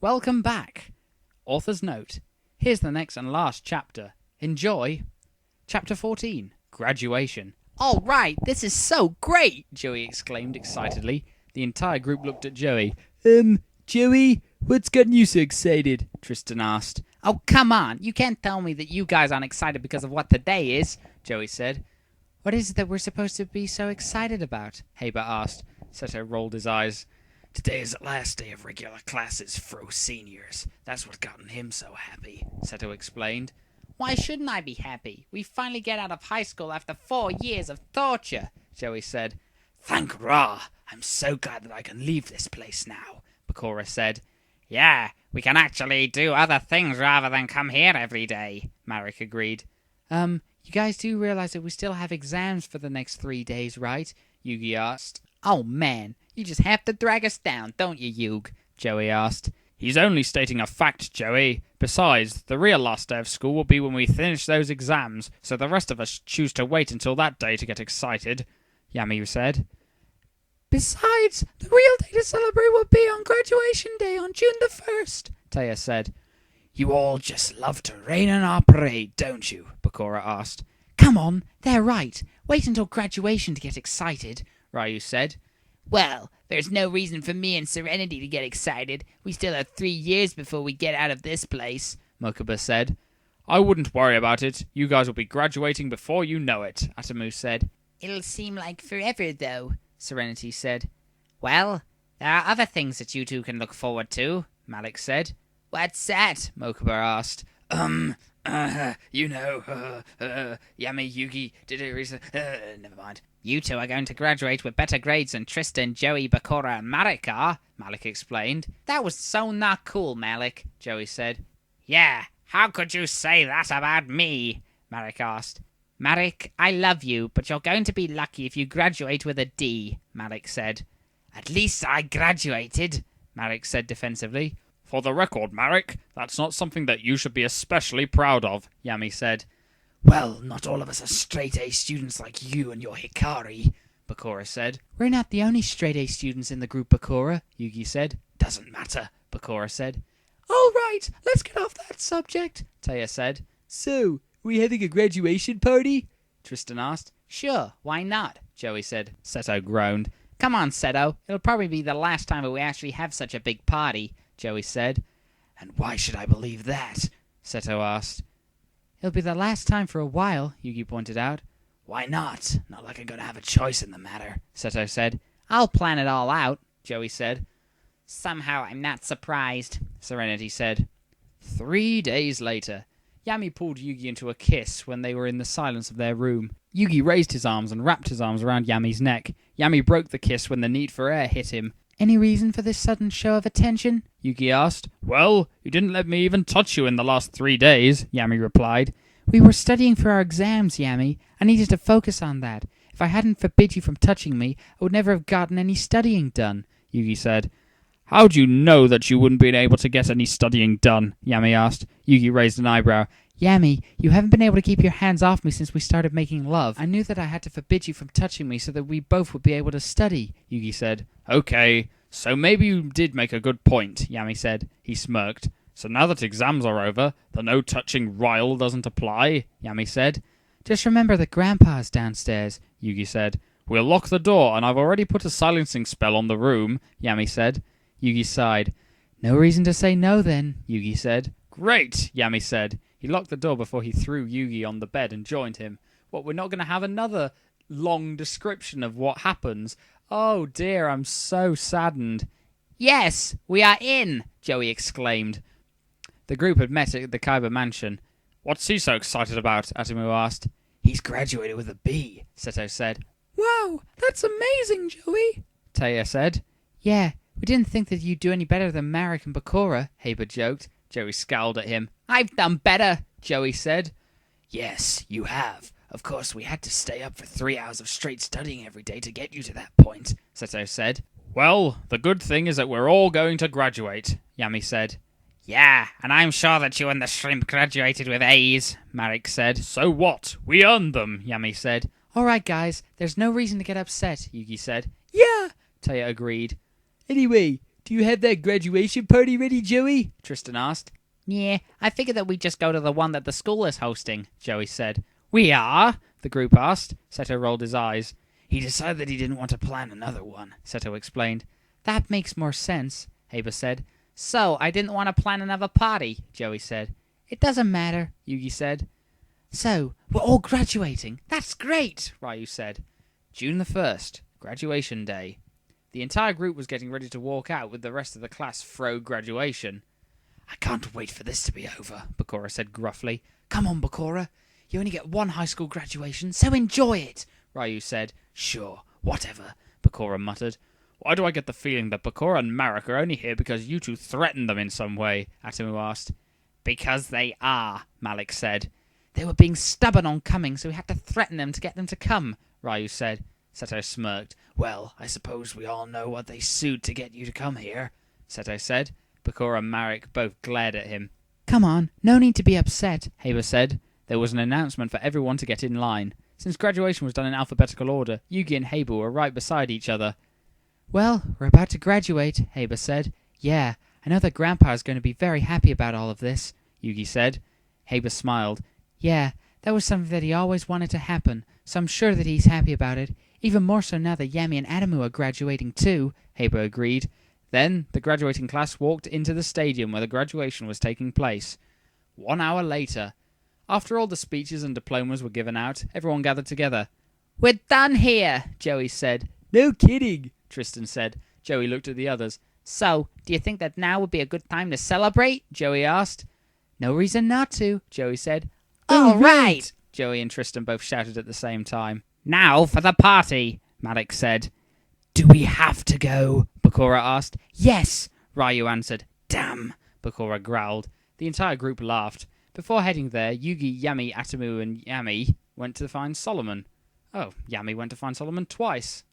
Welcome back. Author's note. Here's the next and last chapter. Enjoy. Chapter 14. Graduation. All right, this is so great, Joey exclaimed excitedly. The entire group looked at Joey. Joey, what's gotten you so excited? Tristan asked. Oh, come on. You can't tell me that you guys aren't excited because of what today is, Joey said. What is it that we're supposed to be so excited about? Haber asked. Seto rolled his eyes. Today is the last day of regular classes for seniors. That's what's gotten him so happy, Seto explained. Why shouldn't I be happy? We finally get out of high school after 4 years of torture, Joey said. Thank Ra! I'm so glad that I can leave this place now, Bakura said. Yeah, we can actually do other things rather than come here every day, Marek agreed. You guys do realize that we still have exams for the next 3 days, right? Yugi asked. Oh man, you just have to drag us down, don't you, Yug? Joey asked. He's only stating a fact, Joey. Besides, the real last day of school will be when we finish those exams, so the rest of us choose to wait until that day to get excited, Yami said. Besides, the real day to celebrate will be on graduation day on June the 1st, Taya said. You all just love to rain on our parade, don't you? Bakura asked. Come on, they're right. Wait until graduation to get excited, Ryu said. Well, there's no reason for me and Serenity to get excited. We still have 3 years before we get out of this place, Mokuba said. I wouldn't worry about it. You guys will be graduating before you know it, Atamu said. It'll seem like forever, though, Serenity said. Well, there are other things that you two can look forward to, Malik said. What's that? Mokuba asked. Yami, Yugi, did it recently? Never mind. You two are going to graduate with better grades than Tristan, Joey, Bakura, and Malik are, Malik explained. That was so not cool, Malik, Joey said. Yeah, how could you say that about me? Malik asked. Malik, I love you, but you're going to be lucky if you graduate with a D, Malik said. At least I graduated, Malik said defensively. For the record, Marek, that's not something that you should be especially proud of, Yami said. Well, not all of us are straight-A students like you and your Hikari, Bakura said. We're not the only straight-A students in the group, Bakura, Yugi said. Doesn't matter, Bakura said. All right, let's get off that subject, Taya said. So, are we having a graduation party? Tristan asked. Sure, why not, Joey said. Seto groaned. Come on, Seto, it'll probably be the last time that we actually have such a big party, Joey said. And why should I believe that? Seto asked. It'll be the last time for a while, Yugi pointed out. Why not? Not like I'm going to have a choice in the matter, Seto said. I'll plan it all out, Joey said. Somehow I'm not surprised, Serenity said. 3 days later, Yami pulled Yugi into a kiss when they were in the silence of their room. Yugi raised his arms and wrapped his arms around Yami's neck. Yami broke the kiss when the need for air hit him. Any reason for this sudden show of attention? Yugi asked. Well, you didn't let me even touch you in the last 3 days, Yami replied. We were studying for our exams, Yami. I needed to focus on that. If I hadn't forbid you from touching me, I would never have gotten any studying done, Yugi said. How do you know that you wouldn't be able to get any studying done? Yami asked. Yugi raised an eyebrow. Yami, you haven't been able to keep your hands off me since we started making love. I knew that I had to forbid you from touching me so that we both would be able to study, Yugi said. Okay, so maybe you did make a good point, Yami said. He smirked. So now that exams are over, the no touching rule doesn't apply, Yami said. Just remember that Grandpa's downstairs, Yugi said. We'll lock the door, and I've already put a silencing spell on the room, Yami said. Yugi sighed. No reason to say no then, Yugi said. Great, Yami said. He locked the door before he threw Yugi on the bed and joined him. What, we're not going to have another long description of what happens? Oh dear, I'm so saddened. Yes, we are in, Joey exclaimed. The group had met at the Kaiba mansion. What's he so excited about? Atamu asked. He's graduated with a B, Seto said. Wow, that's amazing, Joey, Taya said. Yeah, we didn't think that you'd do any better than Marek and Bakura, Haber joked. Joey scowled at him. I've done better, Joey said. Yes, you have. Of course, we had to stay up for 3 hours of straight studying every day to get you to that point, Seto said. Well, the good thing is that we're all going to graduate, Yami said. Yeah, and I'm sure that you and the shrimp graduated with A's, Marek said. So what? We earned them, Yami said. All right, guys, there's no reason to get upset, Yugi said. Yeah, Taya agreed. Anyway, Do you have that graduation party ready, Joey? Tristan asked. Yeah, I figured that we'd just go to the one that the school is hosting, Joey said. We are? The group asked. Seto rolled his eyes. He decided that he didn't want to plan another one, Seto explained. That makes more sense, Haber said. So, I didn't want to plan another party, Joey said. It doesn't matter, Yugi said. So, we're all graduating. That's great, Ryu said. June the 1st, graduation day. The entire group was getting ready to walk out with the rest of the class for graduation. I can't wait for this to be over, Bakura said gruffly. Come on, Bakura. You only get one high school graduation, so enjoy it, Ryu said. Sure, whatever, Bakura muttered. Why do I get the feeling that Bakura and Marek are only here because you two threatened them in some way? Atomu asked. Because they are, Malik said. They were being stubborn on coming, so we had to threaten them to get them to come, Ryu said. Seto smirked. Well, I suppose we all know what they sued to get you to come here, Seto said. Bakura and Marek both glared at him. Come on, no need to be upset, Haber said. There was an announcement for everyone to get in line. Since graduation was done in alphabetical order, Yugi and Haber were right beside each other. Well, we're about to graduate, Haber said. Yeah, I know that Grandpa is going to be very happy about all of this, Yugi said. Haber smiled. Yeah, that was something that he always wanted to happen, so I'm sure that he's happy about it. Even more so now that Yami and Adamu are graduating too, Haber agreed. Then, the graduating class walked into the stadium where the graduation was taking place. 1 hour later, after all the speeches and diplomas were given out, everyone gathered together. We're done here, Joey said. No kidding, Tristan said. Joey looked at the others. So, do you think that now would be a good time to celebrate? Joey asked. No reason not to, Joey said. All right, Joey and Tristan both shouted at the same time. Now for the party, Malik said. Do we have to go? Bakura asked. Yes, Ryu answered. Damn, Bakura growled. The entire group laughed. Before heading there, Yugi, Yami, Atomu, and Yami went to find Solomon. Oh, Yami went to find Solomon twice.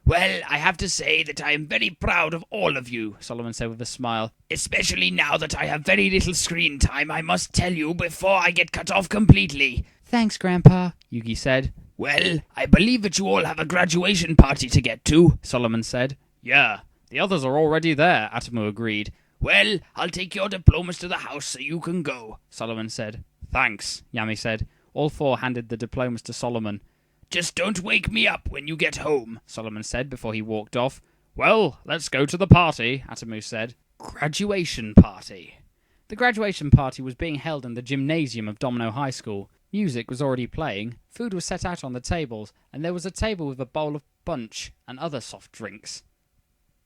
Well, I have to say that I am very proud of all of you, Solomon said with a smile. Especially now that I have very little screen time, I must tell you, before I get cut off completely. Thanks, Grandpa, Yugi said. Well, I believe that you all have a graduation party to get to, Solomon said. Yeah, the others are already there, Atomu agreed. Well, I'll take your diplomas to the house so you can go, Solomon said. Thanks, Yami said. All four handed the diplomas to Solomon. Just don't wake me up when you get home, Solomon said before he walked off. Well, let's go to the party, Atomu said. Graduation party. The graduation party was being held in the gymnasium of Domino High School. Music was already playing, food was set out on the tables, and there was a table with a bowl of punch and other soft drinks.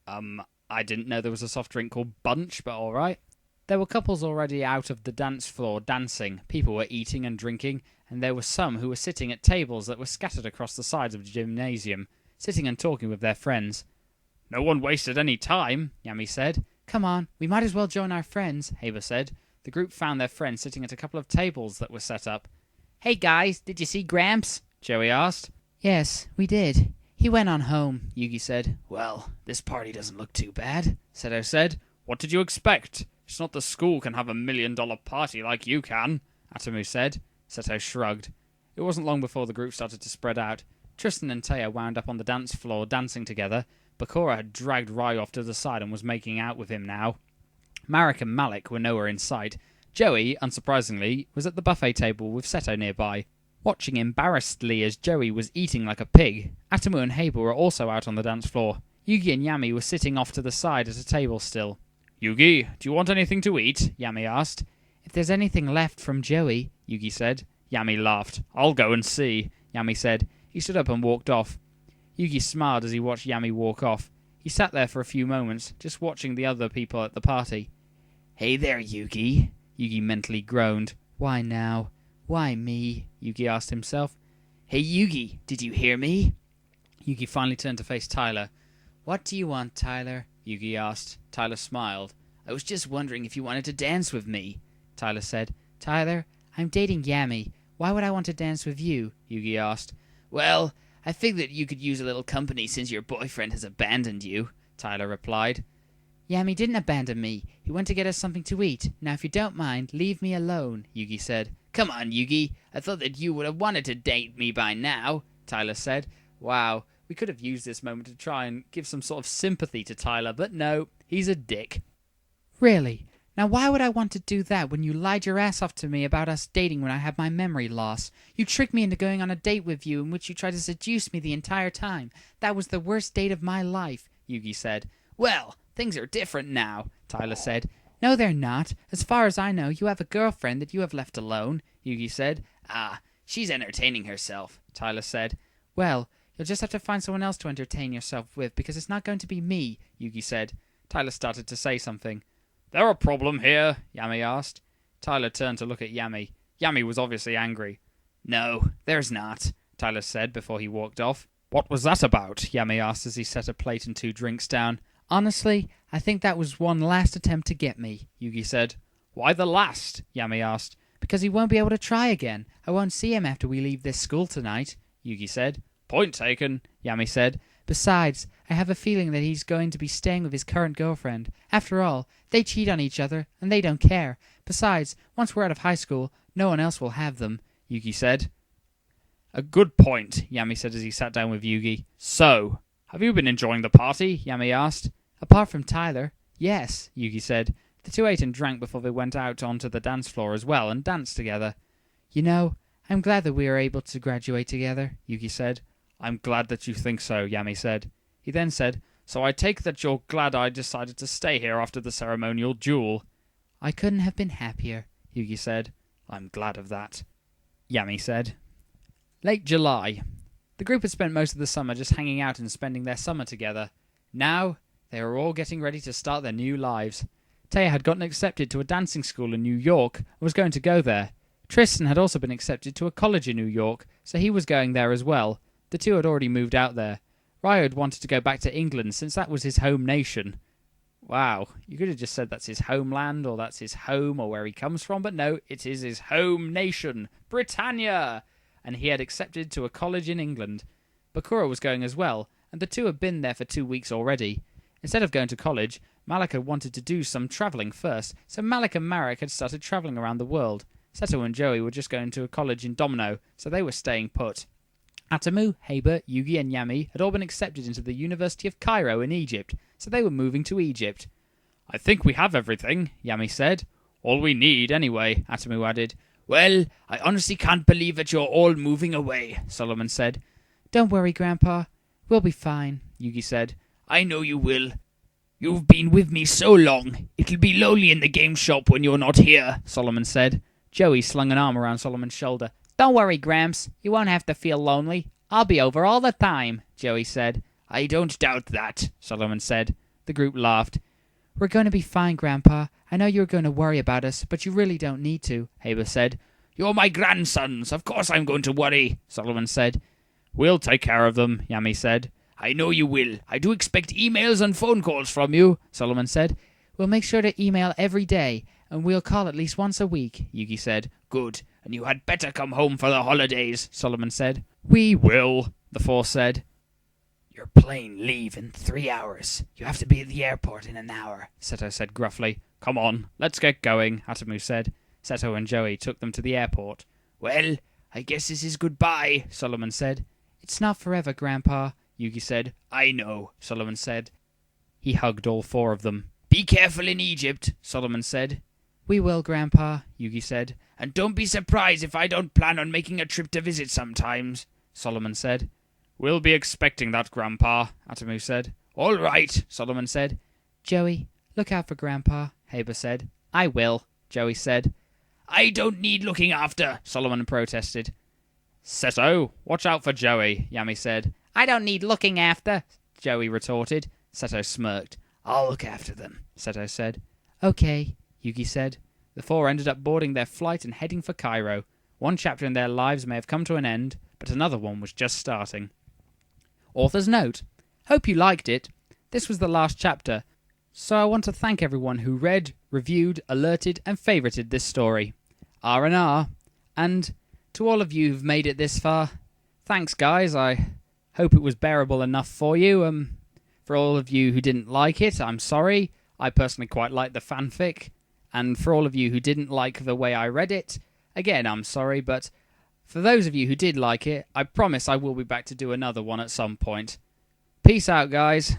I didn't know there was a soft drink called Bunch, but alright. There were couples already out of the dance floor dancing, people were eating and drinking, and there were some who were sitting at tables that were scattered across the sides of the gymnasium, sitting and talking with their friends. No one wasted any time, Yami said. Come on, we might as well join our friends, Haber said. The group found their friends sitting at a couple of tables that were set up. Hey guys, did you see Gramps? Joey asked. Yes, we did. He went on home, Yugi said. Well, this party doesn't look too bad, Seto said. What did you expect? It's not the school can have $1 million party like you can, Atomu said. Seto shrugged. It wasn't long before the group started to spread out. Tristan and Taya wound up on the dance floor dancing together. Bakura had dragged Ryu off to the side and was making out with him now. Marek and Malik were nowhere in sight. Joey, unsurprisingly, was at the buffet table with Seto nearby, watching embarrassedly as Joey was eating like a pig. Atomu and Haber were also out on the dance floor. Yugi and Yami were sitting off to the side at a table still. Yugi, do you want anything to eat? Yami asked. If there's anything left from Joey, Yugi said. Yami laughed. I'll go and see, Yami said. He stood up and walked off. Yugi smiled as he watched Yami walk off. He sat there for a few moments, just watching the other people at the party. Hey there, Yugi, Yugi mentally groaned. Why now? Why me? Yugi asked himself. Hey Yugi, did you hear me? Yugi finally turned to face Tyler. What do you want, Tyler? Yugi asked. Tyler smiled. I was just wondering if you wanted to dance with me, Tyler said. Tyler, I'm dating Yami. Why would I want to dance with you? Yugi asked. Well, I figured that you could use a little company since your boyfriend has abandoned you, Tyler replied. Yami didn't abandon me. He went to get us something to eat. Now, if you don't mind, leave me alone, Yugi said. Come on, Yugi. I thought that you would have wanted to date me by now, Tyler said. Wow, we could have used this moment to try and give some sort of sympathy to Tyler, but no. He's a dick. Really? Now why would I want to do that when you lied your ass off to me about us dating when I had my memory loss? You tricked me into going on a date with you in which you tried to seduce me the entire time. That was the worst date of my life, Yugi said. Well, things are different now, Tyler said. No, they're not. As far as I know, you have a girlfriend that you have left alone, Yugi said. Ah, she's entertaining herself, Tyler said. Well, you'll just have to find someone else to entertain yourself with because it's not going to be me, Yugi said. Tyler started to say something. There a problem here? Yami asked. Tyler turned to look at Yami. Yami was obviously angry. No, there's not, Tyler said before he walked off. What was that about? Yami asked as he set a plate and 2 drinks down. Honestly, I think that was one last attempt to get me, Yugi said. Why the last? Yami asked. Because he won't be able to try again. I won't see him after we leave this school tonight, Yugi said. Point taken, Yami said. Besides, I have a feeling that he's going to be staying with his current girlfriend. After all, they cheat on each other, and they don't care. Besides, once we're out of high school, no one else will have them, Yugi said. A good point, Yami said as he sat down with Yugi. So, have you been enjoying the party? Yami asked. Apart from Tyler, yes, Yugi said. The 2 ate and drank before they went out onto the dance floor as well and danced together. You know, I'm glad that we were able to graduate together, Yugi said. I'm glad that you think so, Yami said. He then said, So I take that you're glad I decided to stay here after the ceremonial duel. I couldn't have been happier, Yugi said. I'm glad of that, Yami said. Late July. The group had spent most of the summer just hanging out and spending their summer together. Now, they were all getting ready to start their new lives. Taya had gotten accepted to a dancing school in New York and was going to go there. Tristan had also been accepted to a college in New York, so he was going there as well. The 2 had already moved out there. Ryo had wanted to go back to England since that was his home nation. Wow, you could have just said that's his homeland or that's his home or where he comes from, but no, it is his home nation, Britannia! And he had accepted to a college in England. Bakura was going as well, and the 2 had been there for 2 weeks already. Instead of going to college, Malika wanted to do some travelling first, so Malik and Marek had started travelling around the world. Seto and Joey were just going to a college in Domino, so they were staying put. Atamu, Haber, Yugi and Yami had all been accepted into the University of Cairo in Egypt, so they were moving to Egypt. I think we have everything, Yami said. All we need, anyway, Atamu added. Well, I honestly can't believe that you're all moving away, Solomon said. Don't worry, Grandpa. We'll be fine, Yugi said. I know you will. You've been with me so long. It'll be lonely in the game shop when you're not here, Solomon said. Joey slung an arm around Solomon's shoulder. Don't worry, Gramps. You won't have to feel lonely. I'll be over all the time, Joey said. I don't doubt that, Solomon said. The group laughed. We're going to be fine, Grandpa. I know you're going to worry about us, but you really don't need to, Haber said. You're my grandsons. Of course I'm going to worry, Solomon said. We'll take care of them, Yami said. I know you will. I do expect emails and phone calls from you, Solomon said. We'll make sure to email every day, and we'll call at least once a week, Yugi said. Good. And you had better come home for the holidays, Solomon said. We will, the 4 said. Your plane leave in 3 hours. You have to be at the airport in an hour, Seto said gruffly. Come on, let's get going, Atamu said. Seto and Joey took them to the airport. Well, I guess this is goodbye, Solomon said. It's not forever, Grandpa, Yugi said. I know, Solomon said. He hugged all 4 of them. Be careful in Egypt, Solomon said. We will, Grandpa, Yugi said. And don't be surprised if I don't plan on making a trip to visit sometimes, Solomon said. We'll be expecting that, Grandpa, Atamu said. All right, Solomon said. Joey, look out for Grandpa, Haber said. I will, Joey said. I don't need looking after, Solomon protested. Seto, watch out for Joey, Yami said. I don't need looking after, Joey retorted. Seto smirked. I'll look after them, Seto said. Okay, Yugi said. The 4 ended up boarding their flight and heading for Cairo. One chapter in their lives may have come to an end, but another one was just starting. Author's note. Hope you liked it. This was the last chapter, so I want to thank everyone who read, reviewed, alerted, and favorited this story. R&R. And to all of you who've made it this far, thanks, guys. I hope it was bearable enough for you. For all of you who didn't like it, I'm sorry. I personally quite like the fanfic. And for all of you who didn't like the way I read it, again, I'm sorry, but for those of you who did like it, I promise I will be back to do another one at some point. Peace out, guys.